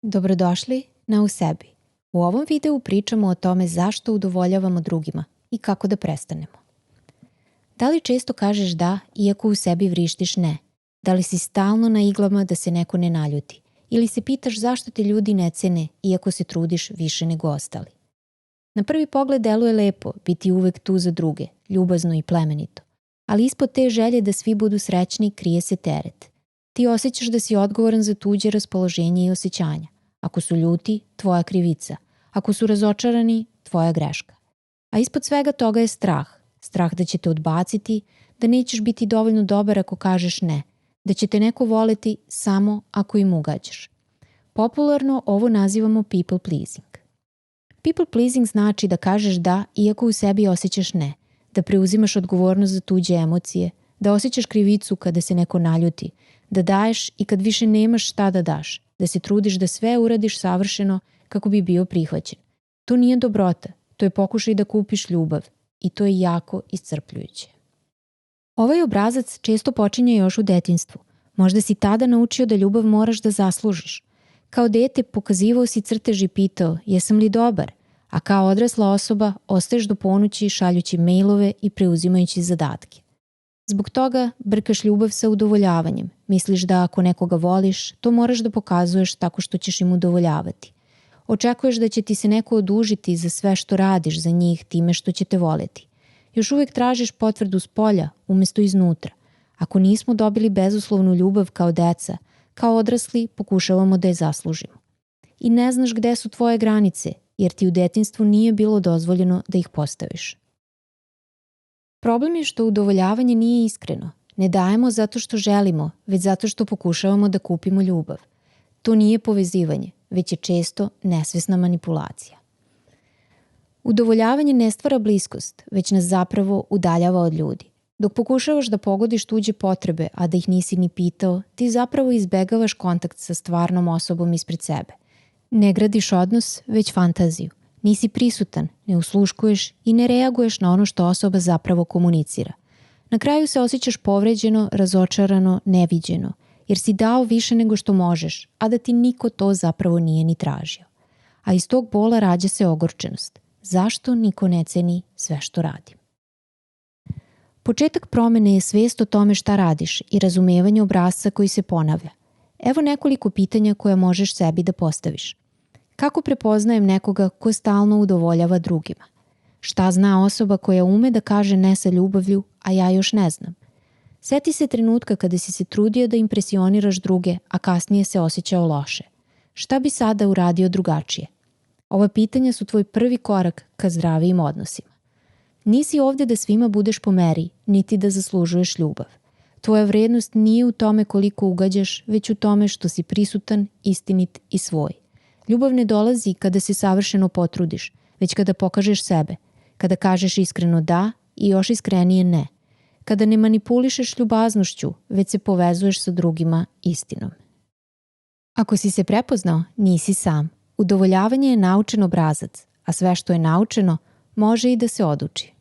Dobrodošli na U sebi. U ovom videu pričamo o tome zašto udovoljavamo drugima i kako da prestanemo. Da li često kažeš da, iako u sebi vrištiš ne? Da li si stalno na iglama da se neko ne naljuti? Ili se pitaš zašto te ljudi ne cene, iako se trudiš više nego ostali? Na prvi pogled deluje lepo biti uvek tu za druge, ljubazno i plemenito. Ali ispod te želje da svi budu srećni krije se teret. Ti osjećaš da si odgovoran za tuđe raspoloženje i osjećanja. Ako su ljuti, tvoja krivica. Ako su razočarani, tvoja greška. A ispod svega toga je strah. Strah da će te odbaciti, da nećeš biti dovoljno dobar ako kažeš ne, da će te neko voleti samo ako im ugađaš. Popularno ovo nazivamo people pleasing. People pleasing znači da kažeš da iako u sebi osjećaš ne, da preuzimaš odgovornost za tuđe emocije, da osjećaš krivicu kada se neko naljuti, da daješ i kad više nemaš šta da daš, da se trudiš da sve uradiš savršeno kako bi bio prihvaćen. To nije dobrota, to je pokušaj da kupiš ljubav i to je jako iscrpljujuće. Ovaj obrazac često počinje još u detinjstvu. Možda si tada naučio da ljubav moraš da zaslužiš. Kao dete pokazivao si crtež i pitao jesam li dobar, a kao odrasla osoba ostaješ do ponoći šaljući mailove i preuzimajući zadatke. Zbog toga brkaš ljubav sa udovoljavanjem. Misliš da ako nekoga voliš, to moraš da pokazuješ tako što ćeš im udovoljavati. Očekuješ da će ti se neko odužiti za sve što radiš za njih time što će te voleti. Još uvijek tražiš potvrdu spolja umjesto iznutra. Ako nismo dobili bezuslovnu ljubav kao deca, kao odrasli pokušavamo da je zaslužimo. I ne znaš gde su tvoje granice, jer ti u detinjstvu nije bilo dozvoljeno da ih postaviš. Problem je što udovoljavanje nije iskreno. Ne dajemo zato što želimo, već zato što pokušavamo da kupimo ljubav. To nije povezivanje, već je često nesvesna manipulacija. Udovoljavanje ne stvara bliskost, već nas zapravo udaljava od ljudi. Dok pokušavaš da pogodiš tuđe potrebe, a da ih nisi ni pitao, ti zapravo izbegavaš kontakt sa stvarnom osobom ispred sebe. Ne gradiš odnos, već fantaziju. Nisi prisutan, ne usluškuješ i ne reaguješ na ono što osoba zapravo komunicira. Na kraju se osjećaš povređeno, razočarano, neviđeno, jer si dao više nego što možeš, a da ti niko to zapravo nije ni tražio. A iz tog bola rađa se ogorčenost. Zašto niko ne ceni sve što radim? Početak promene je svijest o tome šta radiš i razumevanje obrasca koji se ponavlja. Evo nekoliko pitanja koja možeš sebi da postaviš. Kako prepoznajem nekoga ko stalno udovoljava drugima? Šta zna osoba koja ume da kaže ne sa ljubavlju, a ja još ne znam? Sjeti se trenutka kada si se trudio da impresioniraš druge, a kasnije se osjećao loše. Šta bi sada uradio drugačije? Ova pitanja su tvoj prvi korak ka zdravijim odnosima. Nisi ovdje da svima budeš po meri, niti da zaslužuješ ljubav. Tvoja vrednost nije u tome koliko ugađaš, već u tome što si prisutan, istinit i svoj. Ljubav ne dolazi kada se savršeno potrudiš, već kada pokažeš sebe, kada kažeš iskreno da i još iskrenije ne, kada ne manipulišeš ljubaznošću, već se povezuješ sa drugima istinom. Ako si se prepoznao, nisi sam. Udovoljavanje je naučen obrazac, a sve što je naučeno može i da se oduči.